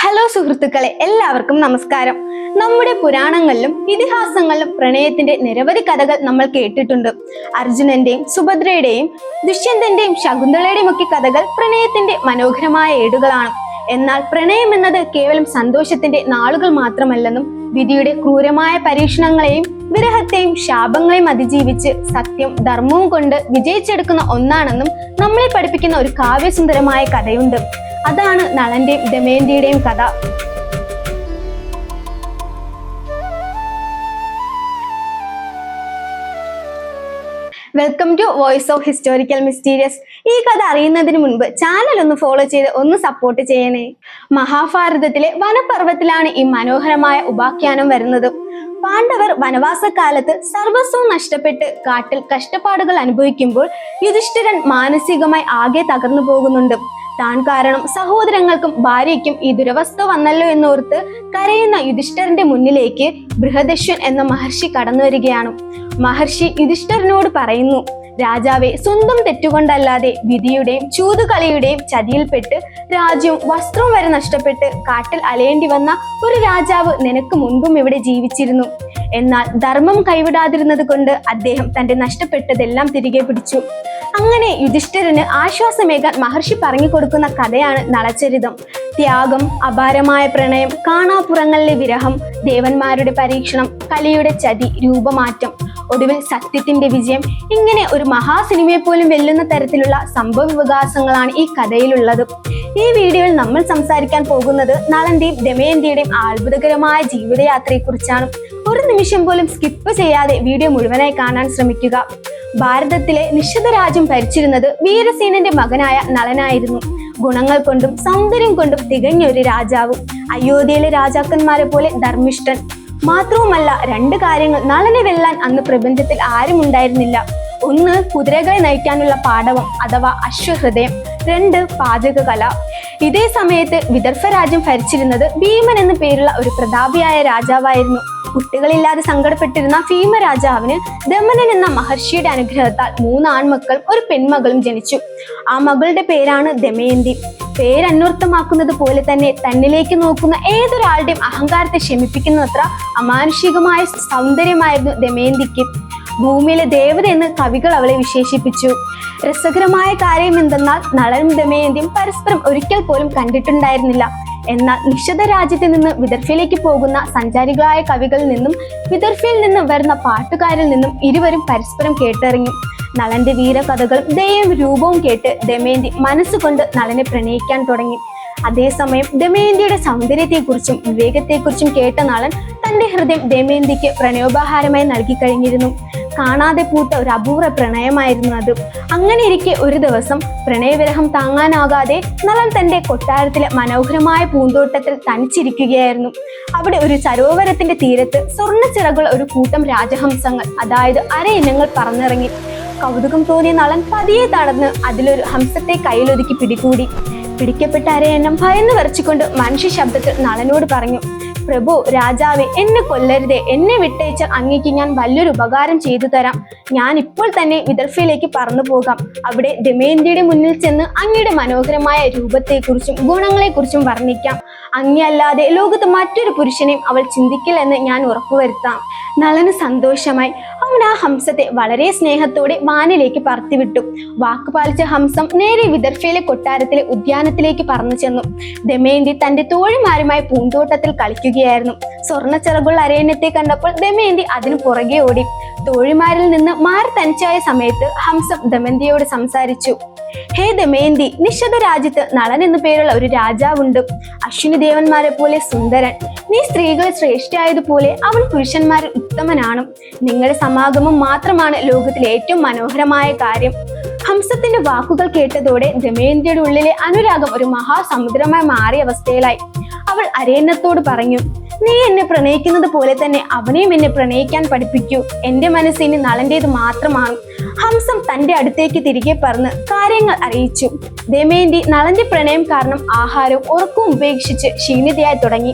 Hello സുഹൃത്തുക്കളെ, എല്ലാവർക്കും നമസ്കാരം. നമ്മുടെ പുരാണങ്ങളിലും ഇതിഹാസങ്ങളിലും പ്രണയത്തിന്റെ നിരവധി കഥകൾ നമ്മൾ കേട്ടിട്ടുണ്ട്. അർജുനന്റെയും സുഭദ്രയുടെയും ദുഷ്യന്തന്റെയും ശകുന്തളയുടെയും ഒക്കെ കഥകൾ പ്രണയത്തിന്റെ മനോഹരമായ ഏടുകളാണ്. എന്നാൽ പ്രണയം എന്നത് കേവലം സന്തോഷത്തിന്റെ നാളുകൾ മാത്രമല്ലെന്നും വിധിയുടെ ക്രൂരമായ പരീക്ഷണങ്ങളെയും വിരഹത്തെയും ശാപങ്ങളെയും അതിജീവിച്ച് സത്യം ധർമ്മവും കൊണ്ട് വിജയിച്ചെടുക്കുന്ന ഒന്നാണെന്നും നമ്മളെ പഠിപ്പിക്കുന്ന ഒരു കാവ്യസുന്ദരമായ കഥയുണ്ട്. അതാണ് നളന്റെയും ദമയന്തിയുടെയും കഥ. Welcome to voice of historical mysterious. ഈ കഥ അറിയുന്നതിന് മുൻപ് ചാനൽ ഒന്ന് ഫോളോ ചെയ്ത് ഒന്ന് സപ്പോർട്ട് ചെയ്യണേ. മഹാഭാരതത്തിലെ വനപർവ്വത്തിലാണ് ഈ മനോഹരമായ ഉപാഖ്യാനം വരുന്നത്. പാണ്ഡവർ വനവാസകാലത്ത് സർവസ്വവും നഷ്ടപ്പെട്ട് കാട്ടിൽ കഷ്ടപ്പാടുകൾ അനുഭവിക്കുമ്പോൾ യുധിഷ്ഠിരൻ മാനസികമായി ആകെ തകർന്നു പോകുന്നുണ്ട്. താൻ കാരണം സഹോദരങ്ങൾക്കും ഭാര്യയ്ക്കും ഈ ദുരവസ്ഥ വന്നല്ലോ എന്നോർത്ത് കരയുന്ന യുധിഷ്ഠിരന്റെ മുന്നിലേക്ക് ബൃഹദശ്വൻ എന്ന മഹർഷി കടന്നു വരികയാണ്. മഹർഷി യുധിഷ്ഠിരനോട് പറയുന്നു, രാജാവെ, സ്വന്തം തെറ്റുകൊണ്ടല്ലാതെ വിധിയുടെയും ചൂതുകളിയുടെയും ചതിയിൽപ്പെട്ട് രാജ്യവും വസ്ത്രവും വരെ നഷ്ടപ്പെട്ട് കാട്ടിൽ അലയേണ്ടി വന്ന ഒരു രാജാവ് നിനക്ക് മുൻപും ഇവിടെ ജീവിച്ചിരുന്നു. എന്നാൽ ധർമ്മം കൈവിടാതിരുന്നത് കൊണ്ട് അദ്ദേഹം തന്റെ നഷ്ടപ്പെട്ടതെല്ലാം തിരികെ പിടിച്ചു. അങ്ങനെ യുധിഷ്ഠിരന് ആശ്വാസമേകാൻ മഹർഷി പറഞ്ഞു കൊടുക്കുന്ന കഥയാണ് നളചരിതം. ത്യാഗം, അപാരമായ പ്രണയം, കാണാപ്പുറങ്ങളിലെ വിരഹം, ദേവന്മാരുടെ പരീക്ഷണം, കലിയുടെ ചതി, രൂപമാറ്റം, ഒടുവിൽ സത്യത്തിന്റെ വിജയം. ഇങ്ങനെ ഒരു മഹാസിനിമയെ പോലും വെല്ലുന്ന തരത്തിലുള്ള സംഭവ വികാസങ്ങളാണ് ഈ കഥയിലുള്ളത്. ഈ വീഡിയോയിൽ നമ്മൾ സംസാരിക്കാൻ പോകുന്നത് നളന്റെയും ദമയന്തിയുടെയും അത്ഭുതകരമായ ജീവിതയാത്രയെ കുറിച്ചാണ്. ഒരു നിമിഷം പോലും സ്കിപ്പ് ചെയ്യാതെ വീഡിയോ മുഴുവനായി കാണാൻ ശ്രമിക്കുക. ഭാരതത്തിലെ നിഷധ രാജ്യം ഭരിച്ചിരുന്നത് വീരസേനന്റെ മകനായ നളനായിരുന്നു. ഗുണങ്ങൾ കൊണ്ടും സൗന്ദര്യം കൊണ്ടും തികഞ്ഞ ഒരു രാജാവ്. അയോധ്യയിലെ രാജാക്കന്മാരെ പോലെ ധർമ്മിഷ്ഠൻ. മാത്രവുമല്ല, രണ്ട് കാര്യങ്ങൾ നളനെ വെല്ലാൻ അന്ന് പ്രപഞ്ചത്തിൽ ആരും ഉണ്ടായിരുന്നില്ല. ഒന്ന്, കുതിരകളെ നയിക്കാനുള്ള പാടവം അഥവാ അശ്വഹൃദയം. രണ്ട്, പാചകകല. ഇതേ സമയത്ത് വിദർഭ രാജ്യം ഭരിച്ചിരുന്നത് ഭീമൻ എന്ന പേരുള്ള ഒരു പ്രതാപിയായ രാജാവായിരുന്നു. കുട്ടികളില്ലാതെ സങ്കടപ്പെട്ടിരുന്ന ഭീമ രാജാവിന് ദമനൻ എന്ന മഹർഷിയുടെ അനുഗ്രഹത്താൽ 3 ആൺമക്കളും ഒരു പെൺമകളും ജനിച്ചു. ആ മകളുടെ പേരാണ് ദമയന്തി. പേരന്വർത്ഥമാക്കുന്നത് പോലെ തന്നെ തന്നിലേക്ക് നോക്കുന്ന ഏതൊരാളുടെയും അഹങ്കാരത്തെ ശമിപ്പിക്കുന്നത്ര അമാനുഷികമായ സൗന്ദര്യമായിരുന്നു ദമയന്തിക്ക്. ഭൂമിയിലെ ദേവത എന്ന് കവികൾ അവളെ വിശേഷിപ്പിച്ചു. രസകരമായ കാര്യം എന്തെന്നാൽ നളനും ദമയന്തിയും പരസ്പരം ഒരിക്കൽ പോലും കണ്ടിട്ടുണ്ടായിരുന്നില്ല. എന്നാൽ നിഷധ രാജ്യത്ത് നിന്ന് വിദർഭയിലേക്ക് പോകുന്ന സഞ്ചാരികളായ കവികളിൽ നിന്നും വിദർഭയിൽ നിന്ന് വരുന്ന പാട്ടുകാരിൽ നിന്നും ഇരുവരും പരസ്പരം കേട്ടറിഞ്ഞു. നളന്റെ വീരകഥകളും ദയയും രൂപവും കേട്ട് ദമയന്തി മനസ്സുകൊണ്ട് നളനെ പ്രണയിക്കാൻ തുടങ്ങി. അതേസമയം ദമയന്തിയുടെ സൗന്ദര്യത്തെക്കുറിച്ചും വിവേകത്തെക്കുറിച്ചും കേട്ട നളൻ തന്റെ ഹൃദയം ദമയന്തിക്ക് പ്രണയോപഹാരമായി നൽകി കഴിഞ്ഞിരുന്നു. കാണാതെ പൂത്ത ഒരു അപൂർവ പ്രണയമായിരുന്നു അത്. അങ്ങനെ ഇരിക്കെ ഒരു ദിവസം പ്രണയവിരഹം താങ്ങാനാകാതെ നളൻ തന്റെ കൊട്ടാരത്തിലെ മനോഹരമായ പൂന്തോട്ടത്തിൽ തനിച്ചിരിക്കുകയായിരുന്നു. അവിടെ ഒരു സരോവരത്തിന്റെ തീരത്ത് സ്വർണ്ണ ചിറകുള്ള ഒരു കൂട്ടം രാജഹംസങ്ങൾ, അതായത് അരയിനങ്ങൾ പറന്നിറങ്ങി. കൗതുകം തോന്നിയ നളൻ പതിയെ തടന്ന് അതിലൊരു ഹംസത്തെ കയ്യിലൊതുക്കി പിടികൂടി. പിടിക്കപ്പെട്ട അരയന്നം ഭയന്ന് വിറച്ചുകൊണ്ട് മനുഷ്യ ശബ്ദത്തിൽ നളനോട് പറഞ്ഞു, പ്രഭു, രാജാവെ, എന്നെ കൊല്ലരുതേ. എന്നെ വിട്ടയച്ചാൽ അങ്ങേക്ക് ഞാൻ വലിയൊരു ഉപകാരം ചെയ്തു തരാം. ഞാൻ ഇപ്പോൾ തന്നെ വിദർഭയിലേക്ക് പറന്നു പോകാം. അവിടെ ദമയന്തിയുടെ മുന്നിൽ ചെന്ന് അങ്ങയുടെ മനോഹരമായ രൂപത്തെക്കുറിച്ചും ഗുണങ്ങളെക്കുറിച്ചും വർണ്ണിക്കാം. അങ്ങയല്ലാതെ ലോകത്ത് മറ്റൊരു പുരുഷനെയും അവൾ ചിന്തിക്കില്ലെന്ന് ഞാൻ ഉറപ്പുവരുത്താം. നളന് സന്തോഷമായി. അവൻ ആ ഹംസത്തെ വളരെ സ്നേഹത്തോടെ വാനിലേക്ക് പറത്തിവിട്ടു. വാക്കുപാലിച്ച ഹംസം നേരെ വിദർഭയിലെ കൊട്ടാരത്തിലെ ഉദ്യാനത്തിലേക്ക് പറന്നു ചെന്നു. ദമയന്തി തന്റെ തോഴിമാരുമായി പൂന്തോട്ടത്തിൽ കളിക്കുകയായിരുന്നു. സ്വർണ്ണച്ചിറകുള്ള അരയന്നത്തെ കണ്ടപ്പോൾ ദമയന്തി അതിനു പുറകെ ഓടി. തോഴിമാരിൽ നിന്ന് മാറി തനിച്ചായ സമയത്ത് ഹംസം ദമയന്തിയോട് സംസാരിച്ചു. ഹേ ദമയന്തി, നിഷധ രാജ്യത്ത് നളൻ എന്നു പേരുള്ള ഒരു രാജാവുണ്ട്. അശ്വിനി ദേവന്മാരെ പോലെ സുന്ദരൻ. നീ സ്ത്രീകളെ ശ്രേഷ്ഠയായതുപോലെ അവൻ പുരുഷന്മാരിൽ ഉത്തമനാണ്. നിങ്ങളുടെ സമാഗമം മാത്രമാണ് ലോകത്തിലെ ഏറ്റവും മനോഹരമായ കാര്യം. ഹംസത്തിന്റെ വാക്കുകൾ കേട്ടതോടെ ദമയന്തിയുടെ ഉള്ളിലെ അനുരാഗം ഒരു മഹാസമുദ്രമായി മാറിയ അവസ്ഥയിലായി. അവൾ അരയന്നത്തോട് പറഞ്ഞു, നീ എന്നെ പ്രണയിക്കുന്നത് പോലെ തന്നെ അവനെയും എന്നെ പ്രണയിക്കാൻ പഠിപ്പിക്കൂ. എന്റെ മനസ്സിന് നളന്റേത് മാത്രമാണ്. ഹംസം തന്റെ അടുത്തേക്ക് തിരികെ പറന്ന് കാര്യങ്ങൾ അറിയിച്ചു. ദമയന്തി നളന്റെ പ്രണയം കാരണം ആഹാരവും ഉറക്കവും ഉപേക്ഷിച്ച് ക്ഷീണിതയായി തുടങ്ങി.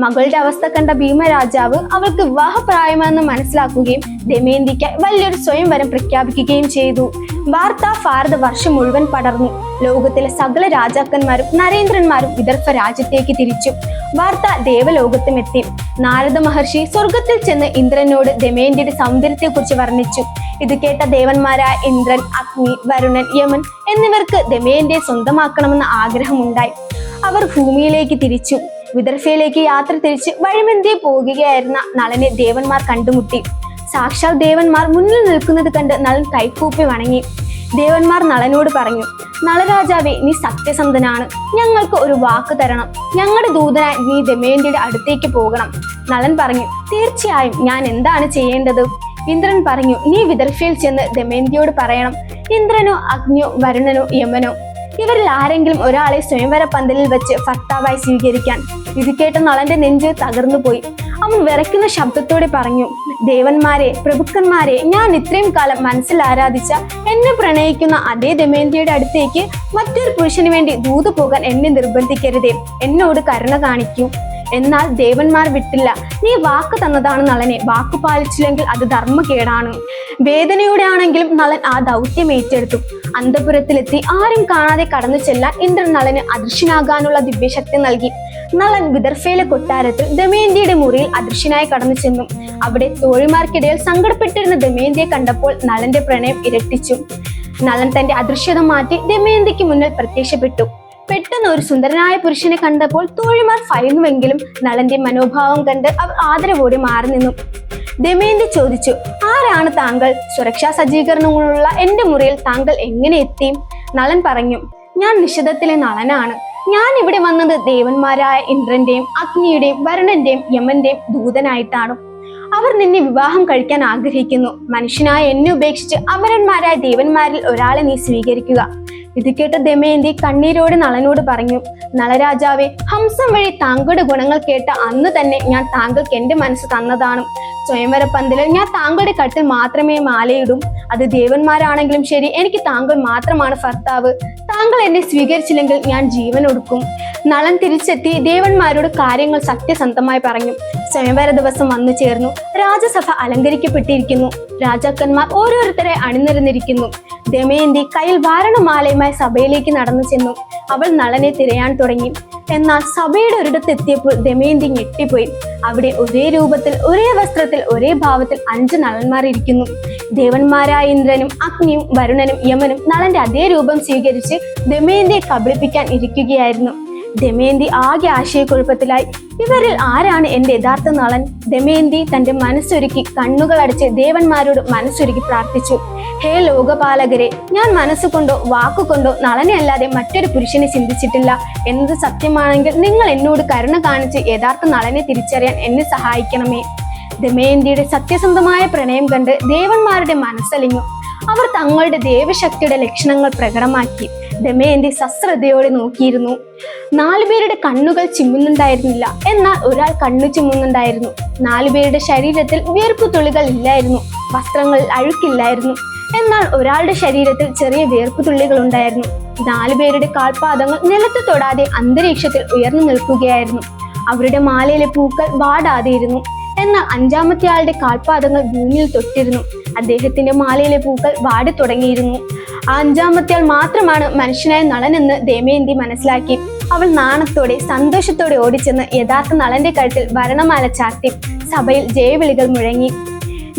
മകളുടെ അവസ്ഥ കണ്ട ഭീമരാജാവ് അവൾക്ക് വിവാഹപ്രായമെന്ന് മനസ്സിലാക്കുകയും ദമയന്തിക്ക് വലിയൊരു സ്വയംവരം പ്രഖ്യാപിക്കുകയും ചെയ്തു. വാർത്ത ഭാരതവർഷം മുഴുവൻ പടർന്നു. ലോകത്തിലെ സകല രാജാക്കന്മാരും നരേന്ദ്രന്മാരും വിദർഭ രാജ്യത്തേക്ക് തിരിച്ചു. വാർത്ത ദേവലോകത്തും എത്തി. നാരദ മഹർഷി സ്വർഗത്തിൽ ചെന്ന് ഇന്ദ്രനോട് ദമയന്തിയുടെ സൗന്ദര്യത്തെക്കുറിച്ച് വർണ്ണിച്ചു. ഇത് കേട്ട ദേവന്മാരായ ഇന്ദ്രൻ, അഗ്നി, വരുണൻ, യമൻ എന്നിവർക്ക് ദമയന്തിയെ സ്വന്തമാക്കണമെന്ന ആഗ്രഹമുണ്ടായി. അവർ ഭൂമിയിലേക്ക് തിരിച്ചു. വിദർഭയിലേക്ക് യാത്ര തിരിച്ച് വഴിമന്തിയെ പോകുകയായിരുന്ന നളനെ ദേവന്മാർ കണ്ടുമുട്ടി. സാക്ഷാൽ ദേവന്മാർ മുന്നിൽ നിൽക്കുന്നത് കണ്ട് നളൻ കൈകൂപ്പി വണങ്ങി. ദേവന്മാർ നളനോട് പറഞ്ഞു, നളരാജാവേ, നീ സത്യസന്ധനാണ്. ഞങ്ങൾക്ക് ഒരു വാക്ക് തരണം. ഞങ്ങളുടെ ദൂതനായി നീ ദമയന്തിയുടെ അടുത്തേക്ക് പോകണം. നളൻ പറഞ്ഞു, തീർച്ചയായും, ഞാൻ എന്താണ് ചെയ്യേണ്ടത്? ഇന്ദ്രൻ പറഞ്ഞു, നീ വിദർഭയിൽ ചെന്ന് ദമയന്തിയോട് പറയണം, ഇന്ദ്രനോ അഗ്നിയോ വരുണനോ യമനോ ഇവരിൽ ആരെങ്കിലും ഒരാളെ സ്വയംവര പന്തലിൽ വെച്ച് ഭർത്താവായി സ്വീകരിക്കാൻ. ഇത് കേട്ട നളന്റെ നെഞ്ച് തകർന്നു പോയി. അവൻ വിറയ്ക്കുന്ന ശബ്ദത്തോടെ പറഞ്ഞു, ദേവന്മാരെ, പ്രഭുക്കന്മാരെ, ഞാൻ ഇത്രയും കാലം മനസ്സിൽ ആരാധിച്ച എന്നെ പ്രണയിക്കുന്ന അതേ ദമയന്തിയുടെ അടുത്തേക്ക് മറ്റൊരു പുരുഷന് വേണ്ടി ദൂത് പോകാൻ എന്നെ നിർബന്ധിക്കരുതേ. എന്നോട് കരുണ കാണിക്കൂ. എന്നാൽ ദേവന്മാർ വിട്ടില്ല. നീ വാക്ക് തന്നതാണ് നളനെ. വാക്ക് പാലിച്ചില്ലെങ്കിൽ അത് ധർമ്മകേടാണ്. വേദനയോടെ ആണെങ്കിലും നളൻ ആ ദൗത്യം ഏറ്റെടുത്തു. അന്തപുരത്തിലെത്തി ആരും കാണാതെ കടന്നു ചെല്ലാൻ ഇന്ദ്രൻ നളന് അദൃശ്യനാകാനുള്ള ദിവ്യശക്തി നൽകി. നളൻ വിദർഭയിലെ കൊട്ടാരത്തിൽ ദമയന്തിയുടെ മുറിയിൽ അദൃശ്യനായി കടന്നു ചെന്നു. അവിടെ തോഴിമാർക്കിടയിൽ സങ്കടപ്പെട്ടിരുന്ന ദമയന്തിയെ കണ്ടപ്പോൾ നളന്റെ പ്രണയം ഇരട്ടിച്ചു. നളൻ തന്റെ അദൃശ്യത മാറ്റി ദമയന്തിക്ക് മുന്നിൽ പ്രത്യക്ഷപ്പെട്ടു. പെട്ടെന്ന് ഒരു സുന്ദരനായ പുരുഷനെ കണ്ടപ്പോൾ തോഴിമാർ ഭയന്നുവെങ്കിലും നളന്റെ മനോഭാവം കണ്ട് അവർ ആദരവോടെ മാറി നിന്നു. ദമയന്തി ചോദിച്ചു, ആരാണ് താങ്കൾ? സുരക്ഷാ സജ്ജീകരണങ്ങളുള്ള എന്റെ മുറിയിൽ താങ്കൾ എങ്ങനെ എത്തി? നളൻ പറഞ്ഞു, ഞാൻ നിഷധത്തിലെ നളനാണ്. ഞാൻ ഇവിടെ വന്നത് ദേവന്മാരായ ഇന്ദ്രന്റെയും അഗ്നിയുടെയും വരുണന്റെയും യമന്റെയും ദൂതനായിട്ടാണ്. അവർ നിന്നെ വിവാഹം കഴിക്കാൻ ആഗ്രഹിക്കുന്നു. മനുഷ്യനായ എന്നെ ഉപേക്ഷിച്ച് അമരന്മാരായ ദേവന്മാരിൽ ഒരാളെ നീ സ്വീകരിക്കുക. ഇത് കേട്ട ദമയന്തി കണ്ണീരോട് നളനോട് പറഞ്ഞു, നളരാജാവേ, ഹംസം വഴി താങ്കളുടെ ഗുണങ്ങൾ കേട്ട അന്ന് തന്നെ ഞാൻ താങ്കൾക്ക് എന്റെ മനസ്സ് തന്നതാണ്. സ്വയംവര പന്തലിൽ ഞാൻ താങ്കളുടെ കട്ടിൽ മാത്രമേ മാലയിടും. അത് ദേവന്മാരാണെങ്കിലും ശരി, എനിക്ക് താങ്കൾ മാത്രമാണ് ഭർത്താവ്. താങ്കൾ എന്നെ സ്വീകരിച്ചില്ലെങ്കിൽ ഞാൻ ജീവൻ ഒടുക്കും. നളൻ തിരിച്ചെത്തി ദേവന്മാരോട് കാര്യങ്ങൾ സത്യസന്ധമായി പറഞ്ഞു. സ്വയംവര ദിവസം വന്നു ചേർന്നു. രാജസഭ അലങ്കരിക്കപ്പെട്ടിരിക്കുന്നു. രാജാക്കന്മാർ ഓരോരുത്തരെ അണിനിരന്നിരിക്കുന്നു. ദമയന്തി കയ്യിൽ വാരണമാലയുമായി സഭയിലേക്ക് നടന്നു ചെന്നു. അവൾ നളനെ തിരയാൻ തുടങ്ങി. എന്നാൽ സഭയുടെ ഒരിടത്തെത്തിയപ്പോൾ ദമയന്തി ഞെട്ടിപ്പോയി. അവിടെ ഒരേ രൂപത്തിൽ, ഒരേ വസ്ത്രത്തിൽ, ഒരേ ഭാവത്തിൽ 5 നളന്മാർ ഇരിക്കുന്നു. ദേവന്മാരായ ഇന്ദ്രനും അഗ്നിയും വരുണനും യമനും നളന്റെ അതേ രൂപം സ്വീകരിച്ച് ദമയന്തിയെ കബളിപ്പിക്കാൻ ഇരിക്കുകയായിരുന്നു. ദമയന്തി ആകെ ആശയക്കുഴപ്പത്തിലായി. ഇവരിൽ ആരാണ് എന്റെ യഥാർത്ഥ നളൻ? ദമയന്തി തന്റെ മനസ്സൊരുക്കി കണ്ണുകൾ അടച്ച് ദേവന്മാരോട് മനസ്സൊരുക്കി പ്രാർത്ഥിച്ചു. ഹേ ലോകപാലകരെ, ഞാൻ മനസ്സുകൊണ്ടോ വാക്കുകൊണ്ടോ നളനെ അല്ലാതെ മറ്റൊരു പുരുഷനെ ചിന്തിച്ചിട്ടില്ല എന്നത് സത്യമാണെങ്കിൽ നിങ്ങൾ എന്നോട് കരുണ കാണിച്ച് യഥാർത്ഥ നളനെ തിരിച്ചറിയാൻ എന്നെ സഹായിക്കണമേ. ദമയന്തിയുടെ സത്യസന്ധമായ പ്രണയം കണ്ട് ദേവന്മാരുടെ മനസ്സലിഞ്ഞു. അവർ തങ്ങളുടെ ദേവശക്തിയുടെ ലക്ഷണങ്ങൾ പ്രകടമാക്കി. ദമയന്തി സശ്രദ്ധയോടെ നോക്കിയിരുന്നു. 4 പേരുടെ കണ്ണുകൾ ചിമ്മുന്നുണ്ടായിരുന്നില്ല. എന്നാൽ ഒരാൾ കണ്ണു ചിമ്മുന്നുണ്ടായിരുന്നു. 4 പേരുടെ ശരീരത്തിൽ വിയർപ്പു തുള്ളികൾ ഇല്ലായിരുന്നു. വസ്ത്രങ്ങളിൽ അഴുക്കില്ലായിരുന്നു. എന്നാൽ ഒരാളുടെ ശരീരത്തിൽ ചെറിയ വിയർപ്പു തുള്ളികൾ ഉണ്ടായിരുന്നു. 4 പേരുടെ കാൽപാദങ്ങൾ നിലത്ത് തൊടാതെ അന്തരീക്ഷത്തിൽ ഉയർന്നു നിൽക്കുകയായിരുന്നു. അവരുടെ മാലയിലെ പൂക്കൾ വാടാതെയിരുന്നു. എന്നാൽ 5ാമത്തെ ആളുടെ കാൽപാദങ്ങൾ ഭൂമിയിൽ തൊട്ടിരുന്നു. അദ്ദേഹത്തിന്റെ മാലയിലെ പൂക്കൾ വാടി തുടങ്ങിയിരുന്നു. ആ 5ാമത്തെ ആൾ മാത്രമാണ് മനുഷ്യനായ നളനെന്ന് ദമയന്തി മനസ്സിലാക്കി. അവൾ നാണത്തോടെ സന്തോഷത്തോടെ ഓടിച്ചെന്ന് യഥാർത്ഥ നളന്റെ കഴുത്തിൽ വരണമാല ചാർത്തി. സഭയിൽ ജയവിളികൾ മുഴങ്ങി.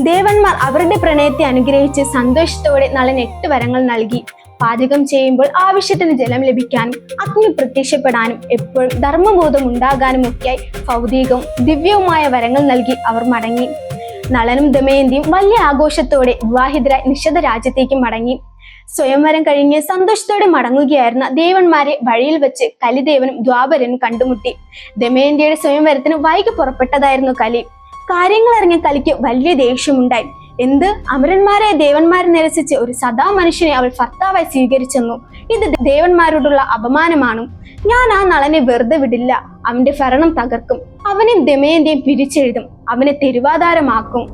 ദേവന്മാർ അവരുടെ പ്രണയത്തെ അനുഗ്രഹിച്ച് സന്തോഷത്തോടെ നളൻ 8 വരങ്ങൾ നൽകി. പാചകം ചെയ്യുമ്പോൾ ആവശ്യത്തിന് ജലം ലഭിക്കാനും അഗ്നി പ്രത്യക്ഷപ്പെടാനും എപ്പോഴും ധർമ്മബോധം ഉണ്ടാകാനും ഒക്കെയായി ഭൗതികവും ദിവ്യവുമായ വരങ്ങൾ നൽകി അവർ മടങ്ങി. നളനും ദമയന്തിയും വലിയ ആഘോഷത്തോടെ വിവാഹിതരായി നിഷധ രാജ്യത്തേക്ക് മടങ്ങി. സ്വയംവരം കഴിഞ്ഞ് സന്തോഷത്തോടെ മടങ്ങുകയായിരുന്ന ദേവന്മാരെ വഴിയിൽ വെച്ച് കലിദേവനും ദ്വാപരനും കണ്ടുമുട്ടി. ദമയന്തിയുടെ സ്വയംവരത്തിന് വൈകി പുറപ്പെട്ടതായിരുന്നു കലി. കാര്യങ്ങൾ അറിഞ്ഞ കലിക്ക് വലിയ ദേഷ്യമുണ്ടായി. എന്ത്, അമരന്മാരെ ദേവന്മാരെ നിരസിച്ച് ഒരു സദാ മനുഷ്യനെ അവൾ ഭർത്താവായി സ്വീകരിച്ചെന്നു? ഇത് ദേവന്മാരോടുള്ള അപമാനമാണ്. ഞാൻ ആ നളനെ വെറുതെ വിടില്ല. അവന്റെ ഭരണം തകർക്കും. അവനെയും ദമയന്തിയും പിരിച്ചെഴുതും. അവനെ തെരുവാധാരമാക്കും.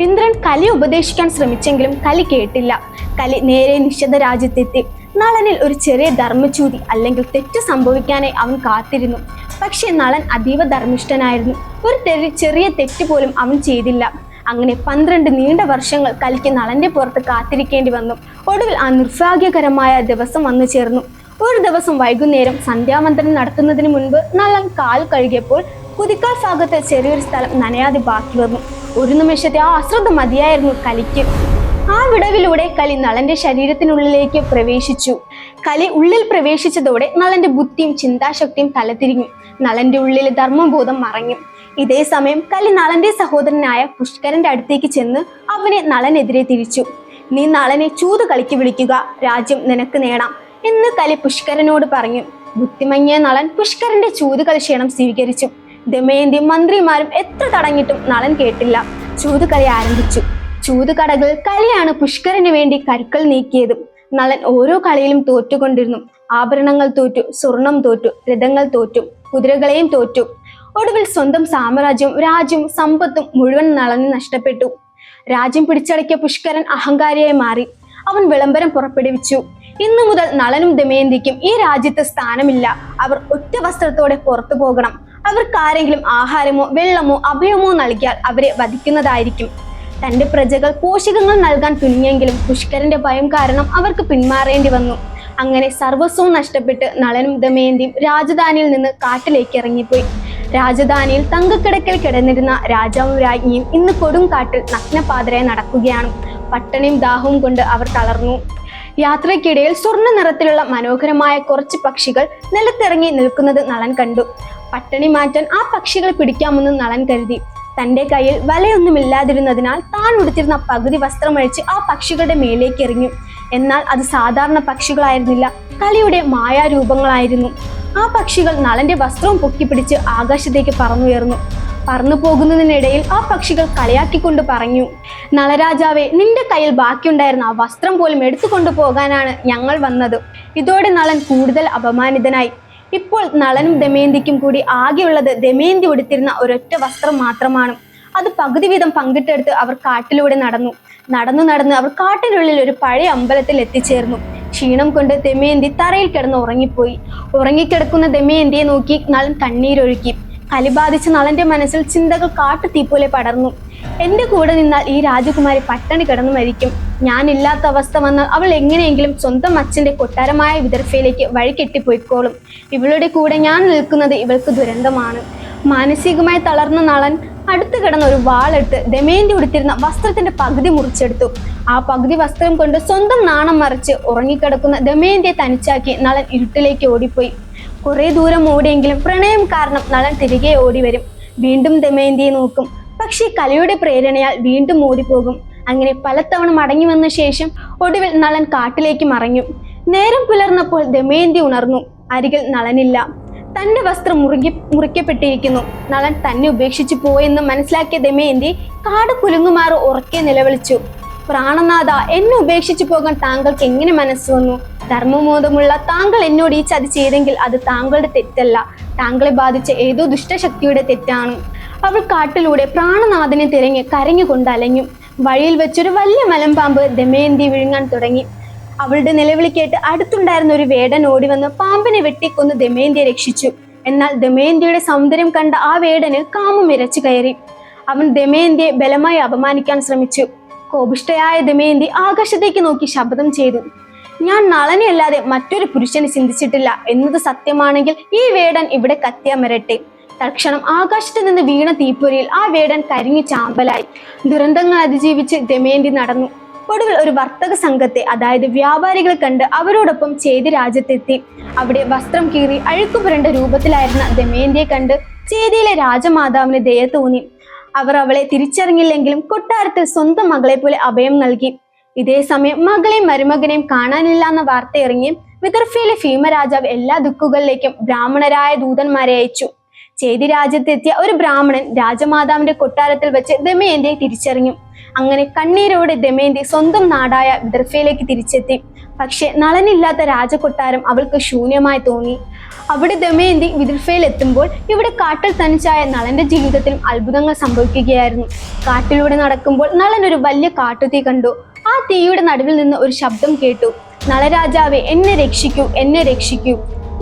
ഇന്ദ്രൻ കലി ഉപദേശിക്കാൻ ശ്രമിച്ചെങ്കിലും കലി കേട്ടില്ല. കലി നേരെ നിഷധ രാജ്യത്തെത്തി. നളനിൽ ഒരു ചെറിയ ധർമ്മച്യൂതി അല്ലെങ്കിൽ തെറ്റ് സംഭവിക്കാനായി അവൻ കാത്തിരുന്നു. പക്ഷെ നളൻ അതീവ ധർമ്മിഷ്ഠനായിരുന്നു. ഒരു ചെറിയ തെറ്റ് പോലും അവൻ ചെയ്തില്ല. അങ്ങനെ 12 നീണ്ട വർഷങ്ങൾ കലിക്ക് നളന്റെ പുറത്ത് കാത്തിരിക്കേണ്ടി വന്നു. ഒടുവിൽ ആ നിർഭാഗ്യകരമായ ദിവസം വന്നു ചേർന്നു. ഒരു ദിവസം വൈകുന്നേരം സന്ധ്യാവന്തനം നടത്തുന്നതിന് മുൻപ് നളൻ കാൽ കഴുകിയപ്പോൾ കുതിക്കാൽ ഭാഗത്ത് ചെറിയൊരു സ്ഥലം നനയാതെ ബാക്കി വന്നു. ഒരു നിമിഷത്തെ ആ അശ്രദ്ധ മതിയായിരുന്നു കലിക്ക്. ആ വിടവിലൂടെ കലി നളന്റെ ശരീരത്തിനുള്ളിലേക്ക് പ്രവേശിച്ചു. കലി ഉള്ളിൽ പ്രവേശിച്ചതോടെ നളന്റെ ബുദ്ധിയും ചിന്താശക്തിയും തലതിരിഞ്ഞു. നളന്റെ ഉള്ളിലെ ധർമ്മബോധം മറഞ്ഞു. ഇതേ സമയം കലി നളന്റെ സഹോദരനായ പുഷ്കരന്റെ അടുത്തേക്ക് ചെന്ന് അവനെ നളനെതിരെ തിരിച്ചു. നീ നളനെ ചൂത് കളിക്ക് വിളിക്കുക, രാജ്യം നിനക്ക് നേടാം എന്ന് കലി പുഷ്കരനോട് പറഞ്ഞു. ബുദ്ധിമങ്ങിയ നളൻ പുഷ്കരന്റെ ചൂതുകളി ക്ഷണം സ്വീകരിച്ചു. ദമയന്തി മന്ത്രിമാരും എത്ര തടഞ്ഞിട്ടും നളൻ കേട്ടില്ല. ചൂതുകളി ആരംഭിച്ചു. ചൂതുകടകൾ കലിയാണ് പുഷ്കരന് വേണ്ടി കരുക്കൾ നീക്കിയത്. നളൻ ഓരോ കളിയിലും തോറ്റുകൊണ്ടിരുന്നു. ആഭരണങ്ങൾ തോറ്റു, സ്വർണം തോറ്റു, രഥങ്ങൾ തോറ്റു, കുതിരകളെയും തോറ്റു. ഒടുവിൽ സ്വന്തം സാമ്രാജ്യവും രാജ്യവും സമ്പത്തും മുഴുവൻ നളന് നഷ്ടപ്പെട്ടു. രാജ്യം പിടിച്ചടക്കിയ പുഷ്കരൻ അഹങ്കാരിയായി മാറി. അവൻ വിളംബരം പുറപ്പെടുവിച്ചു. ഇന്നു മുതൽ നളനും ദമയന്തിക്കും ഈ രാജ്യത്ത് സ്ഥാനമില്ല. അവർ ഒറ്റ വസ്ത്രത്തോടെ പുറത്തു പോകണം. അവർക്കാരെങ്കിലും ആഹാരമോ വെള്ളമോ അഭയമോ നൽകിയാൽ അവരെ വധിക്കുന്നതായിരിക്കും. തന്റെ പ്രജകൾ പോഷകങ്ങൾ നൽകാൻ തുനിഞ്ഞെങ്കിലും പുഷ്കരന്റെ ഭയം കാരണം അവർക്ക് പിന്മാറേണ്ടി വന്നു. അങ്ങനെ സർവസ്വവും നഷ്ടപ്പെട്ട് നളനും ദമയന്തിയും രാജധാനിയിൽ നിന്ന് കാട്ടിലേക്ക് ഇറങ്ങിപ്പോയി. രാജധാനിയിൽ തങ്കക്കിടക്കൽ കിടന്നിരുന്ന രാജാവും രാജ്ഞിയും ഇന്ന് കൊടും കാട്ടിൽ നഗ്നപാതരായി നടക്കുകയാണ്. പട്ടിണിയും ദാഹവും കൊണ്ട് അവർ തളർന്നു. യാത്രയ്ക്കിടയിൽ സ്വർണ്ണ നിറത്തിലുള്ള മനോഹരമായ കുറച്ച് പക്ഷികൾ നിലത്തിറങ്ങി നിൽക്കുന്നത് നളൻ കണ്ടു. പട്ടിണി മാറ്റാൻ ആ പക്ഷികളെ പിടിക്കാമെന്ന് നളൻ കരുതി. തന്റെ കയ്യിൽ വലയൊന്നുമില്ലാതിരുന്നതിനാൽ താൻ ഉടുത്തിരുന്ന പകുതി വസ്ത്രമഴിച്ച് ആ പക്ഷികളുടെ മേലേക്ക് എറിഞ്ഞു. എന്നാൽ അത് സാധാരണ പക്ഷികളായിരുന്നില്ല, കലിയുടെ മായാരൂപങ്ങളായിരുന്നു. ആ പക്ഷികൾ നളന്റെ വസ്ത്രവും പൊക്കിപ്പിടിച്ച് ആകാശത്തേക്ക് പറന്നുയർന്നു. പറന്നു പോകുന്നതിനിടയിൽ ആ പക്ഷികൾ കളിയാക്കിക്കൊണ്ട് പറഞ്ഞു, നളരാജാവേ, നിന്റെ കയ്യിൽ ബാക്കിയുണ്ടായിരുന്ന ആ വസ്ത്രം പോലും എടുത്തുകൊണ്ടു പോകാനാണ് ഞങ്ങൾ വന്നത്. ഇതോടെ നളൻ കൂടുതൽ അപമാനിതനായി. ഇപ്പോൾ നളനും ദമയന്തിക്കും കൂടി ആകെയുള്ളത് ദമയന്തി ഉടുത്തിരുന്ന ഒരൊറ്റ വസ്ത്രം മാത്രമാണ്. അത് പകുതി വീതം പങ്കിട്ടെടുത്ത് അവർ കാട്ടിലൂടെ നടന്നു. നടന്ന് അവർ കാട്ടിനുള്ളിൽ ഒരു പഴയ അമ്പലത്തിൽ എത്തിച്ചേർന്നു. ക്ഷീണം കൊണ്ട് ദമയന്തി തറയിൽ കിടന്ന് ഉറങ്ങിപ്പോയി. ഉറങ്ങിക്കിടക്കുന്ന ദമയന്തിയെ നോക്കി നളൻ കണ്ണീരൊഴുക്കി. കലി ബാധിച്ച നളന്റെ മനസ്സിൽ ചിന്തകൾ കാട്ടുതീ പോലെ പടർന്നു. എന്റെ കൂടെ നിന്നാൽ ഈ രാജകുമാരി പട്ടിണി കിടന്നു മരിക്കും. ഞാനില്ലാത്ത അവസ്ഥ വന്നാൽ അവൾ എങ്ങനെയെങ്കിലും സ്വന്തം അച്ഛന്റെ കൊട്ടാരമായ വിദർഭയിലേക്ക് വഴി കെട്ടിപ്പോയിക്കോളും. ഇവളുടെ കൂടെ ഞാൻ നിൽക്കുന്നത് ഇവൾക്ക് ദുരന്തമാണ്. മാനസികമായി തളർന്ന നളൻ അടുത്ത് കിടന്ന ഒരു വാളെടുത്ത് ദമയന്തി ഉടുത്തിരുന്ന വസ്ത്രത്തിന്റെ പകുതി മുറിച്ചെടുത്തു. ആ പകുതി വസ്ത്രം കൊണ്ട് സ്വന്തം നാണം മറിച്ച് ഉറങ്ങിക്കിടക്കുന്ന ദമയന്തിയെ തനിച്ചാക്കി നളൻ ഇരുട്ടിലേക്ക് ഓടിപ്പോയി. കുറെ ദൂരം ഓടിയെങ്കിലും പ്രണയം കാരണം നളൻ തിരികെ ഓടി വരും. വീണ്ടും ദമയന്തിയെ നോക്കും. പക്ഷേ കലിയുടെ പ്രേരണയാൽ വീണ്ടും ഓടിപ്പോകും. അങ്ങനെ പലതവണ മടങ്ങി വന്ന ശേഷം ഒടുവിൽ നളൻ കാട്ടിലേക്ക് മറഞ്ഞു. നേരം പുലർന്നപ്പോൾ ദമയന്തി ഉണർന്നു. അരികിൽ നളനില്ല. തന്റെ വസ്ത്രം മുറിക്കപ്പെട്ടിരിക്കുന്നു. നളൻ തന്നെ ഉപേക്ഷിച്ചു പോയെന്ന് മനസ്സിലാക്കിയ ദമയന്തി കാട് കുലുങ്ങുമാറ് ഉറക്കെ നിലവിളിച്ചു, പ്രാണനാഥ, എന്നെ ഉപേക്ഷിച്ചു പോകാൻ താങ്കൾക്ക് എങ്ങനെ മനസ്സ് വന്നു? ധർമ്മബോധമുള്ള താങ്കൾ എന്നോട് ഈ ചതി ചെയ്തെങ്കിൽ അത് താങ്കളുടെ തെറ്റല്ല, താങ്കളെ ബാധിച്ച ഏതോ ദുഷ്ടശക്തിയുടെ തെറ്റാണ്. അവൾ കാട്ടിലൂടെ പ്രാണനാഥനെ തിരഞ്ഞ് കരഞ്ഞുകൊണ്ട് അലഞ്ഞു. വഴിയിൽ വെച്ചൊരു വലിയ മലമ്പാമ്പ് ദമയന്തി വിഴുങ്ങാൻ തുടങ്ങി. അവളുടെ നിലവിളി കേട്ട് അടുത്തുണ്ടായിരുന്ന ഒരു വേടൻ ഓടി വന്ന് പാമ്പിനെ വെട്ടിക്കൊന്ന് ദമയന്തിയെ രക്ഷിച്ചു. എന്നാൽ ദമയന്തിയുടെ സൗന്ദര്യം കണ്ട ആ വേടന് കാമം ഇരച്ചു കയറി. അവൻ ദമയന്തിയെ ബലമായി അപമാനിക്കാൻ ശ്രമിച്ചു. കോപിഷ്ഠയായ ദമയന്തി ആകാശത്തേക്ക് നോക്കി ശബ്ദം ചെയ്തു, ഞാൻ നളനെ അല്ലാതെ മറ്റൊരു പുരുഷനെ ചിന്തിച്ചിട്ടില്ല എന്നത് സത്യമാണെങ്കിൽ ഈ വേടൻ ഇവിടെ കത്തിയമരട്ടെ. തൽക്ഷണം ആകാശത്ത് നിന്ന് വീണ തീപ്പൊരിയിൽ ആ വേടൻ കരിഞ്ഞു ചാമ്പലായി. ദുരന്തങ്ങൾ അതിജീവിച്ച് ദമയന്തി നടന്നു. ഒടുവിൽ ഒരു വർത്തക സംഘത്തെ, അതായത് വ്യാപാരികളെ കണ്ട് അവരോടൊപ്പം ചേതി രാജ്യത്തെത്തി. അവിടെ വസ്ത്രം കീറി അഴുക്കുപുരണ്ട രൂപത്തിലായിരുന്ന ദമയന്തിയെ കണ്ട് ചേതിയിലെ രാജമാതാവിന് ദയ തോന്നി. അവർ അവളെ തിരിച്ചറിഞ്ഞില്ലെങ്കിലും കൊട്ടാരത്തിൽ സ്വന്തം മകളെ പോലെ അഭയം നൽകി. ഇതേ സമയം മകളെയും മരുമകനെയും കാണാനില്ല എന്ന വാർത്ത ഇറങ്ങി വിദർഭയിലെ ഭീമരാജാവ് എല്ലാ ദിക്കുകളിലേക്കും ബ്രാഹ്മണരായ ദൂതന്മാരെ അയച്ചു. ചേതി രാജ്യത്തെത്തിയ ഒരു ബ്രാഹ്മണൻ രാജമാതാവിന്റെ കൊട്ടാരത്തിൽ വെച്ച് ദമയന്തിയെ തിരിച്ചറിഞ്ഞു. അങ്ങനെ കണ്ണീരോടെ ദമയന്തി സ്വന്തം നാടായ വിദർഭയിലേക്ക് തിരിച്ചെത്തി. പക്ഷെ നളനില്ലാത്ത രാജകൊട്ടാരം അവൾക്ക് ശൂന്യമായി തോന്നി. അവിടെ ദമയന്തി വിദർഭയിൽ എത്തുമ്പോൾ ഇവിടെ കാട്ടിൽ തനിച്ചായ നളന്റെ ജീവിതത്തിലും അത്ഭുതങ്ങൾ സംഭവിക്കുകയായിരുന്നു. കാട്ടിലൂടെ നടക്കുമ്പോൾ നളൻ ഒരു വലിയ കാട്ടുതീ കണ്ടു. ആ തീയുടെ നടുവിൽ നിന്ന് ഒരു ശബ്ദം കേട്ടു, നളരാജാവെ, എന്നെ രക്ഷിക്കൂ, എന്നെ രക്ഷിക്കൂ.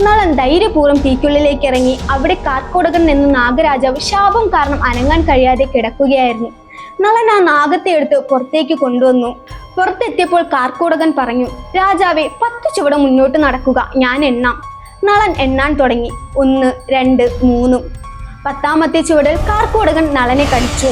നളൻ ധൈര്യപൂർവ്വം തീക്കുള്ളിലേക്ക് ഇറങ്ങി. അവിടെ കാർക്കോടകൻ എന്ന നാഗരാജാവ് ശാപം കാരണം അനങ്ങാൻ കഴിയാതെ കിടക്കുകയായിരുന്നു. നളൻ ആ നാഗത്തെ എടുത്ത് പുറത്തേക്ക് കൊണ്ടുവന്നു. പുറത്തെത്തിയപ്പോൾ കാർക്കോടകൻ പറഞ്ഞു, രാജാവെ 10 ചുവട് മുന്നോട്ട് നടക്കുക, ഞാൻ എണ്ണാം. നളൻ എണ്ണാൻ തുടങ്ങി. 1, 2, 3. 10ാമത്തെ ചുവടിൽ കാർക്കോടകൻ നളനെ കടിച്ചു.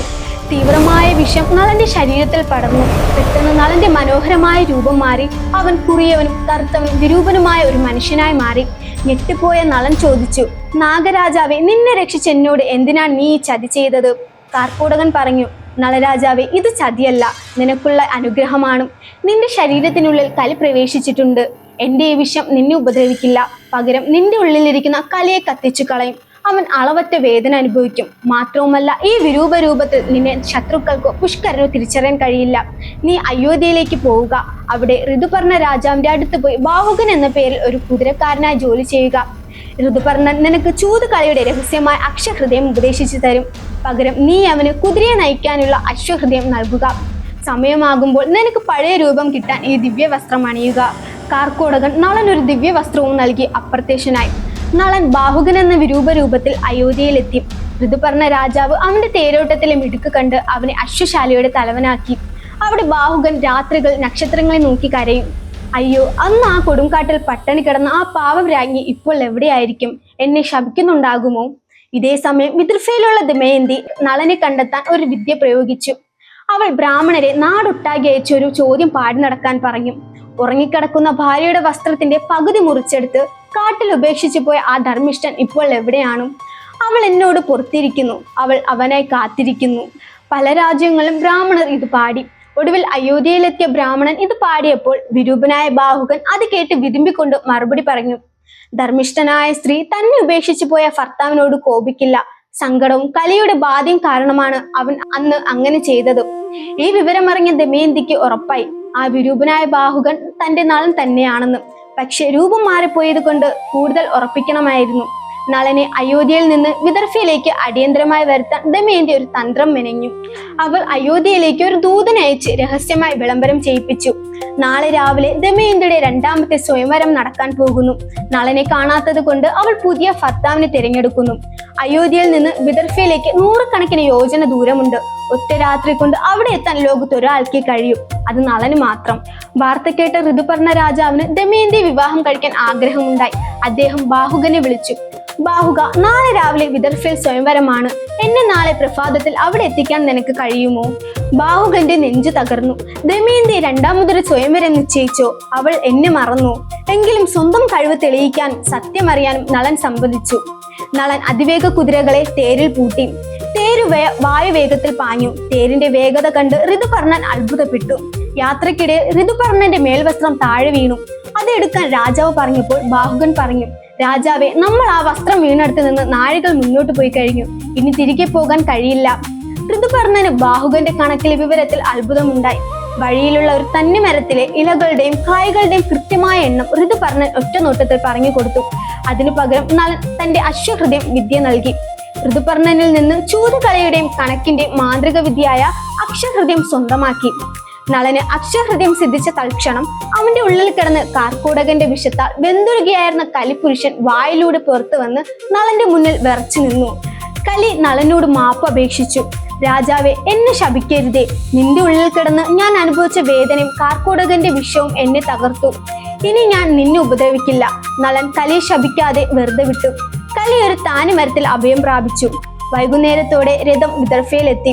തീവ്രമായ വിഷം നളന്റെ ശരീരത്തിൽ പടർന്നു. പെട്ടെന്ന് നളന്റെ മനോഹരമായ രൂപം മാറി. അവൻ കുറിയവനും കറുത്തവനും വിരൂപനുമായ ഒരു മനുഷ്യനായി മാറി. ഞെട്ടിപ്പോയ നളൻ ചോദിച്ചു, നാഗരാജാവെ, നിന്നെ രക്ഷിച്ച് എന്നോട് എന്തിനാണ് നീ ഈ ചതി ചെയ്തത്? കാർക്കോടകൻ പറഞ്ഞു, നളരാജാവെ, ഇത് ചതിയല്ല, നിനക്കുള്ള അനുഗ്രഹമാണ്. നിന്റെ ശരീരത്തിനുള്ളിൽ കലി പ്രവേശിച്ചിട്ടുണ്ട്. എന്റെ ഈ വിഷം നിന്നെ ഉപദ്രവിക്കില്ല, പകരം നിന്റെ ഉള്ളിലിരിക്കുന്ന കലിയെ കത്തിച്ചു കളയും. അവൻ അളവറ്റ വേദന അനുഭവിക്കും. മാത്രവുമല്ല, ഈ വിരൂപ രൂപത്തിൽ നിന്നെ ശത്രുക്കൾക്കോ പുഷ്കരനോ തിരിച്ചറിയാൻ കഴിയില്ല. നീ അയോധ്യയിലേക്ക് പോവുക. അവിടെ ഋതുപർണ രാജാവിന്റെ അടുത്ത് പോയി ബാഹുകൻ എന്ന പേരിൽ ഒരു കുതിരക്കാരനായി ജോലി ചെയ്യുക. ഋതുപർണൻ നിനക്ക് ചൂതുകളിയുടെ രഹസ്യമായ അക്ഷഹൃദയം ഉപദേശിച്ചു തരും. പകരം നീ അവന് കുതിരയെ നയിക്കാനുള്ള അശ്വഹൃദയം നൽകുക. സമയമാകുമ്പോൾ നിനക്ക് പഴയ രൂപം കിട്ടാൻ ഈ ദിവ്യവസ്ത്രം അണിയുക. കാർക്കോടകൻ നളൻ ഒരു ദിവ്യവസ്ത്രവും നൽകി അപ്രത്യക്ഷനായി. നളൻ ബാഹുകൻ എന്ന വിരൂപ രൂപത്തിൽ അയോധ്യയിലെത്തി. ഋതുപർണ രാജാവ് അവന്റെ തേരോട്ടത്തിലെ മിടുക്ക് കണ്ട് അവനെ അശ്വശാലയുടെ തലവനാക്കി. അവിടെ ബാഹുകൻ രാത്രികൾ നക്ഷത്രങ്ങളെ നോക്കി കരയും. അയ്യോ, അന്ന് ആ കൊടുങ്കാട്ടിൽ പട്ടിണി കിടന്ന ആ പാവം രാജ്ഞി ഇപ്പോൾ എവിടെയായിരിക്കും? എന്നെ ശപിക്കുന്നുണ്ടാകുമോ? ഇതേ സമയം വിദർഭയിലുള്ള ദമയന്തി നളനെ കണ്ടെത്താൻ ഒരു വിദ്യ പ്രയോഗിച്ചു. അവൾ ബ്രാഹ്മണരെ നാടൊട്ടാകെ അയച്ച് ഒരു ചോദ്യം പാടി നടക്കാൻ പറഞ്ഞു. ഉറങ്ങിക്കിടക്കുന്ന ഭാര്യയുടെ വസ്ത്രത്തിന്റെ പകുതി മുറിച്ചെടുത്ത് കാട്ടിൽ ഉപേക്ഷിച്ചു പോയ ആ ധർമ്മിഷ്ഠൻ ഇപ്പോൾ എവിടെയാണ്? അവൾ എന്നോട് പുറത്തിരിക്കുന്നു, അവൾ അവനായി കാത്തിരിക്കുന്നു. പല രാജ്യങ്ങളിലും ബ്രാഹ്മണർ ഇത് പാടി. ഒടുവിൽ അയോധ്യയിലെത്തിയ ബ്രാഹ്മണൻ ഇത് പാടിയപ്പോൾ വിരൂപനായ ബാഹുകൻ അത് കേട്ട് വിതുമ്പിക്കൊണ്ട് മറുപടി പറഞ്ഞു, ധർമ്മിഷ്ഠനായ സ്ത്രീ തന്നെ ഉപേക്ഷിച്ചു പോയ ഭർത്താവിനോട് കോപിക്കില്ല. സങ്കടവും കലിയുടെ ബാധയും കാരണമാണ് അവൻ അന്ന് അങ്ങനെ ചെയ്തത്. ഈ വിവരമറിഞ്ഞ ദമയന്തിക്ക് ഉറപ്പായി ആ വിരൂപനായ ബാഹുകൻ തന്റെ നളൻ തന്നെയാണെന്ന്. പക്ഷെ രൂപം മാറിപ്പോയത് കൊണ്ട് കൂടുതൽ ഉറപ്പിക്കണമായിരുന്നു. നളനെ അയോധ്യയിൽ നിന്ന് വിദർഭയിലേക്ക് അടിയന്തരമായി വരുത്താൻ ദമയന്തി ഒരു തന്ത്രം മെനഞ്ഞു. അവൾ അയോധ്യയിലേക്ക് ഒരു ദൂതനെ അയച്ച് രഹസ്യമായി വിളംബരം ചെയ്യിപ്പിച്ചു. നാളെ രാവിലെ ദമയന്തിയുടെ 2ാമത്തെ സ്വയംവരം നടക്കാൻ പോകുന്നു. നളനെ കാണാത്തത് കൊണ്ട് അവൾ പുതിയ ഭർത്താവിനെ തിരഞ്ഞെടുക്കുന്നു. അയോധ്യയിൽ നിന്ന് വിദർഭയിലേക്ക് 100 കണക്കിന് യോജന ദൂരമുണ്ട്. ഒറ്റ രാത്രി കൊണ്ട് അവിടെ എത്താൻ ലോകത്ത് ഒരാൾക്ക് കഴിയും, അത് നളന് മാത്രം. വാർത്ത കേട്ട ഋതുപർണ രാജാവിന് ദമയന്തി വിവാഹം കഴിക്കാൻ ആഗ്രഹമുണ്ടായി. അദ്ദേഹം ബാഹുകനെ വിളിച്ചു. ബാഹുക, നാളെ രാവിലെ വിദർഭയിൽ സ്വയംവരമാണ്. എന്നെ നാളെ പ്രഭാതത്തിൽ അവിടെ എത്തിക്കാൻ നിനക്ക് കഴിയുമോ? ബാഹുകന്റെ നെഞ്ചു തകർന്നു. ദമയന്തി 2ാമതൊരു സ്വയംവരം നിശ്ചയിച്ചോ? അവൾ എന്നെ മറന്നു. എങ്കിലും സ്വന്തം കഴിവ് തെളിയിക്കാനും സത്യമറിയാനും നളൻ സമ്മതിച്ചു. നളൻ അതിവേഗ കുതിരകളെ തേരിൽ പൂട്ടി. തേരു വായുവേഗത്തിൽ പാഞ്ഞു. തേരിന്റെ വേഗത കണ്ട് ഋതുപർണൻ അത്ഭുതപ്പെട്ടു. യാത്രക്കിടെ ഋതുപർണന്റെ മേൽവസ്ത്രം താഴെ വീണു. അതെടുക്കാൻ രാജാവ് പറഞ്ഞപ്പോൾ ബാഹുകൻ പറഞ്ഞു, രാജാവെ, നമ്മൾ ആ വസ്ത്രം വീണെടുത്ത് നിന്ന് നാഴികൾ മുന്നോട്ട് പോയി കഴിഞ്ഞു. ഇനി തിരികെ പോകാൻ കഴിയില്ല. ഋതുപർണന് ബാഹുകന്റെ കണക്കിലെ വിവരത്തിൽ അത്ഭുതമുണ്ടായി. വഴിയിലുള്ള ഒരു തന്നിമരത്തിലെ ഇലകളുടെയും കായ്കളുടെയും കൃത്യമായ എണ്ണം ഋതുപർണൻ ഒറ്റ നോട്ടത്തിൽ പറഞ്ഞു കൊടുത്തു. അതിനു പകരം നളൻ തന്റെ അശ്വഹൃദയം വിദ്യ നൽകി. ഋതുപർണനിൽ നിന്ന് ചൂതുകളിയുടെയും കണക്കിന്റെയും മാന്ത്രിക വിദ്യയായ അക്ഷഹൃദയം സ്വന്തമാക്കി. നളന് അക്ഷഹൃദയം സിദ്ധിച്ച തൽക്ഷണം അവന്റെ ഉള്ളിൽ കിടന്ന് കാർക്കോടകന്റെ വിഷത്താൽ വെന്തുരുകയായിരുന്ന കലിപുരുഷൻ വായിലൂടെ പുറത്തു വന്ന് നളന്റെ മുന്നിൽ വിറച്ചു നിന്നു. കലി നളനോട് മാപ്പ് അപേക്ഷിച്ചു. രാജാവെ, എന്നെ ശപിക്കരുതേ. നിന്റെ ഉള്ളിൽ കിടന്ന് ഞാൻ അനുഭവിച്ച വേദനയും കാർക്കോടകന്റെ വിഷവും എന്നെ തകർത്തു. ഇനി ഞാൻ നിന്നെ ഉപദ്രവിക്കില്ല. നളൻ കലിയെ ശപിക്കാതെ വെറുതെ വിട്ടു. കലി ഒരു താനിമരത്തിൽ അഭയം പ്രാപിച്ചു. വൈകുന്നേരത്തോടെ രഥം വിദർഭയിലെത്തി.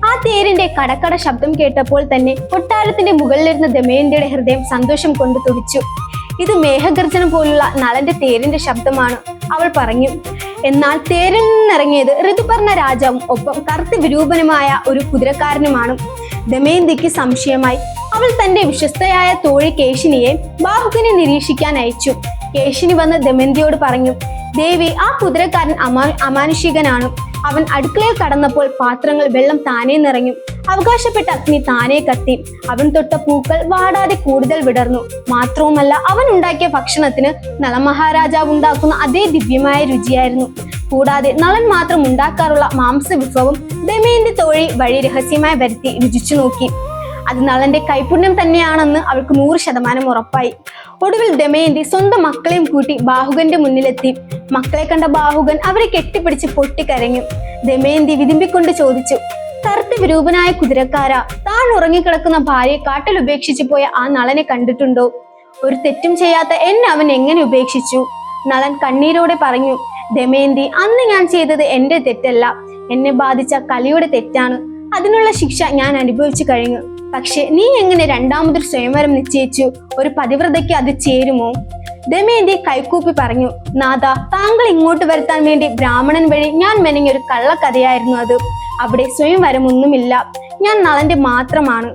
ആ തേരിന്റെ കടക്കട ശബ്ദം കേട്ടപ്പോൾ തന്നെ കൊട്ടാരത്തിന്റെ മുകളിലിരുന്ന ദമയന്തിയുടെ ഹൃദയം സന്തോഷം കൊണ്ട് തുടിച്ചു. ഇത് മേഘഗർജനം പോലുള്ള നളന്റെ തേരിന്റെ ശബ്ദമാണ്, അവൾ പറഞ്ഞു. എന്നാൽ തേരിൽ നിന്നിറങ്ങിയത് ഋതുപർണ രാജാവും ഒപ്പം കറുത്ത വിരൂപനുമായ ഒരു കുതിരക്കാരനുമാണ്. ദമയന്തിക്ക് സംശയമായി. അവൾ തന്റെ വിശ്വസ്തയായ തോഴി കേശിനിയെ ബാഹുകനെ നിരീക്ഷിക്കാൻ അയച്ചു. കേശിനി വന്ന് ദമയന്തിയോട് പറഞ്ഞു, ദേവി, ആ കുതിരക്കാരൻ അമാനുഷികനാണ്. അവൻ അടുക്കളയിൽ കടന്നപ്പോൾ പാത്രങ്ങൾ വെള്ളം താനേ നിറഞ്ഞു. അവകാശപ്പെട്ട അഗ്നി താനേ കത്തി. അവൻ തൊട്ട പൂക്കൾ വാടാതെ കൂടുതൽ വിടർന്നു. മാത്രവുമല്ല, അവൻ ഉണ്ടാക്കിയ ഭക്ഷണത്തിന് നളമഹാരാജാവ് ഉണ്ടാക്കുന്ന അതേ ദിവ്യമായ രുചിയായിരുന്നു. കൂടാതെ നളൻ മാത്രം ഉണ്ടാക്കാറുള്ള മാംസവിഭവം ദമയന്തി തോഴി വഴി രഹസ്യമായി വരുത്തി രുചിച്ചു നോക്കി. അത് നളന്റെ കൈപുണ്യം തന്നെയാണെന്ന് അവൾക്ക് 100% ഉറപ്പായി. ഒടുവിൽ ദമയന്തി സ്വന്തം മക്കളെയും കൂട്ടി ബാഹുകന്റെ മുന്നിലെത്തി. മക്കളെ കണ്ട ബാഹുകൻ അവരെ കെട്ടിപ്പിടിച്ച് പൊട്ടിക്കരഞ്ഞു. ദമയന്തി വിതുമ്പിക്കൊണ്ട് ചോദിച്ചു, കറുത്ത വിരൂപനായ കുതിരക്കാര, താൻ ഉറങ്ങിക്കിടക്കുന്ന ഭാര്യയെ കാട്ടിൽ ഉപേക്ഷിച്ചു പോയ ആ നളനെ കണ്ടിട്ടുണ്ടോ? ഒരു തെറ്റും ചെയ്യാത്ത എന്നെ അവൻ എങ്ങനെ ഉപേക്ഷിച്ചു? നളൻ കണ്ണീരോടെ പറഞ്ഞു, ദമയന്തി, അന്ന് ഞാൻ ചെയ്തത് എന്റെ തെറ്റല്ല, എന്നെ ബാധിച്ച കലിയുടെ തെറ്റാണ്. അതിനുള്ള ശിക്ഷ ഞാൻ അനുഭവിച്ചു കഴിഞ്ഞു. പക്ഷെ നീ എങ്ങനെ രണ്ടാമതൊരു സ്വയംവരം നിശ്ചയിച്ചു? ഒരു പതിവ്രതയ്ക്ക് അത് ചേരുമോ? ദമയന്തി കൈകൂപ്പി പറഞ്ഞു, നാഥ, താങ്കൾ ഇങ്ങോട്ട് വരുത്താൻ വേണ്ടി ബ്രാഹ്മണൻ വഴി ഞാൻ മെനങ്ങിയൊരു കള്ളക്കഥയായിരുന്നു അത്. അവിടെ സ്വയംവരം ഒന്നുമില്ല, ഞാൻ നളന്റെ മാത്രമാണ്.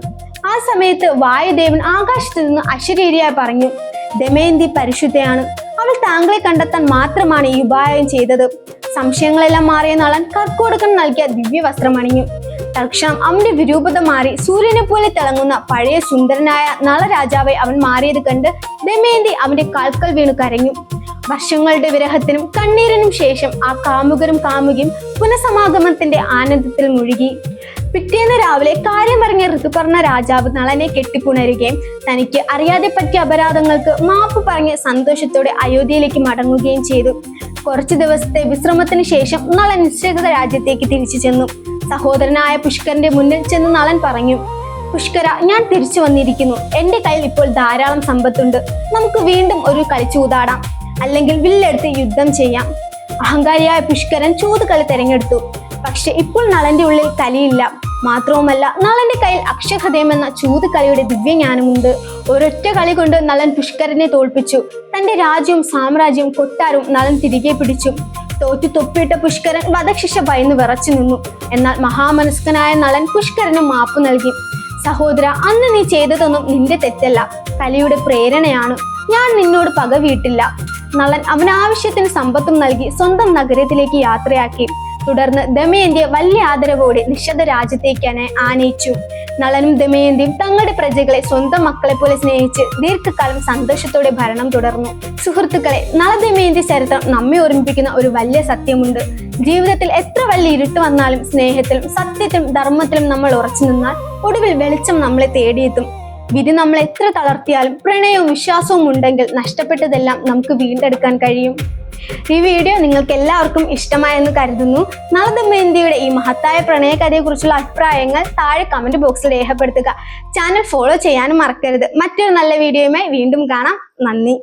ആ സമയത്ത് വായുദേവൻ ആകാശത്ത് നിന്ന് അശരീരിയായി പറഞ്ഞു, ദമയന്തി പരിശുദ്ധയാണ്, അവൾ താങ്കളെ കണ്ടെത്താൻ മാത്രമാണ് ഈ ഉപായം ചെയ്തത്. സംശയങ്ങളെല്ലാം മാറിയ നളൻ കർക്കോടകൻ നൽകിയ ദിവ്യ വസ്ത്രമണിഞ്ഞു. തൽക്ഷണം അവന്റെ വിരൂപത മാറി സൂര്യനെ പോലെ തിളങ്ങുന്ന പഴയ സുന്ദരനായ നളരാജാവെ അവൻ മാറിയത് കണ്ട് ദമയന്തി അവന്റെ കാൽക്കൽ വീണു കരഞ്ഞു. വർഷങ്ങളുടെ വിരഹത്തിനും കണ്ണീരിനും ശേഷം ആ കാമുകരും കാമുകിയും പുനഃസമാഗമനത്തിന്റെ ആനന്ദത്തിൽ മുഴുകി. പിറ്റേന്ന് രാവിലെ കാര്യമറിഞ്ഞ ഋതുപർണ രാജാവ് നളനെ കെട്ടിപ്പുണരുകയും തനിക്ക് അറിയാതെ പറ്റിയ അപരാധങ്ങൾക്ക് മാപ്പ് പറഞ്ഞ് സന്തോഷത്തോടെ അയോധ്യയിലേക്ക് മടങ്ങുകയും ചെയ്തു. കുറച്ചു ദിവസത്തെ വിശ്രമത്തിന് ശേഷം നളൻ നിശ്ചിത രാജ്യത്തേക്ക് തിരിച്ചു ചെന്നു. സഹോദരനായ പുഷ്കരന്റെ മുന്നിൽ ചെന്ന് നളൻ പറഞ്ഞു, പുഷ്കര, ഞാൻ തിരിച്ചു വന്നിരിക്കുന്നു. എന്റെ കയ്യിൽ ഇപ്പോൾ ധാരാളം സമ്പത്തുണ്ട്. നമുക്ക് വീണ്ടും ഒരു കളി ചൂതാടാം, അല്ലെങ്കിൽ വില്ലെടുത്ത് യുദ്ധം ചെയ്യാം. അഹങ്കാരിയായ പുഷ്കരൻ ചൂതുകളി തെരഞ്ഞെടുത്തു. പക്ഷെ ഇപ്പോൾ നളന്റെ ഉള്ളിൽ കലിയില്ല. മാത്രവുമല്ല, നളന്റെ കയ്യിൽ അക്ഷഹൃദയം എന്ന ചൂതുകളിയുടെ ദിവ്യജ്ഞാനമുണ്ട്. ഒരൊറ്റ കളി കൊണ്ട് നളൻ പുഷ്കരനെ തോൽപ്പിച്ചു. തന്റെ രാജ്യവും സാമ്രാജ്യവും കൊട്ടാരവും നളൻ തിരികെ പിടിച്ചു. തോറ്റു തൊപ്പിയിട്ട പുഷ്കരൻ വധശിക്ഷ ഭയന്ന് വിറച്ചു നിന്നു. എന്നാൽ മഹാമനസ്കനായ നളൻ പുഷ്കരന് മാപ്പ് നൽകി. സഹോദര, അന്ന് നീ ചെയ്തതൊന്നും നിന്റെ തെറ്റല്ല, കലിയുടെ പ്രേരണയാണ്. ഞാൻ നിന്നോട് പക വീട്ടില്ല. നളൻ അവനാവശ്യത്തിന് സമ്പത്തും നൽകി സ്വന്തം നഗരത്തിലേക്ക് യാത്രയാക്കി. തുടർന്ന് ദമയന്തിയെ വലിയ ആദരവോടെ നിശബ്ദ രാജ്യത്തേക്ക് ആനയിച്ചു. നളനും ദമയന്തിയും തങ്ങളുടെ പ്രജകളെ സ്വന്തം മക്കളെ പോലെ സ്നേഹിച്ച് ദീർഘകാലം സന്തോഷത്തോടെ ഭരണം തുടർന്നു. സുഹൃത്തുക്കളെ, നളദമയന്തി ചരിത്രം നമ്മെ ഓർമ്മിപ്പിക്കുന്ന ഒരു വലിയ സത്യമുണ്ട്. ജീവിതത്തിൽ എത്ര വലിയ ഇരുട്ട് വന്നാലും സ്നേഹത്തിലും സത്യത്തിലും ധർമ്മത്തിലും നമ്മൾ ഉറച്ചു നിന്നാൽ ഒടുവിൽ വെളിച്ചം നമ്മളെ തേടിയെത്തും. വിധി നമ്മളെ എത്ര തളർത്തിയാലും പ്രണയവും വിശ്വാസവും ഉണ്ടെങ്കിൽ നഷ്ടപ്പെട്ടതെല്ലാം നമുക്ക് വീണ്ടെടുക്കാൻ കഴിയും. ഈ വീഡിയോ നിങ്ങൾക്ക് എല്ലാവർക്കും ഇഷ്ടമായെന്ന് കരുതുന്നു. നളദമയന്തിയുടെ ഈ മഹത്തായ പ്രണയകഥയെ കുറിച്ചുള്ള അഭിപ്രായങ്ങൾ താഴെ കമന്റ് ബോക്സിൽ രേഖപ്പെടുത്തുക. ചാനൽ ഫോളോ ചെയ്യാനും മറക്കരുത്. മറ്റൊരു നല്ല വീഡിയോയുമായി വീണ്ടും കാണാം. നന്ദി.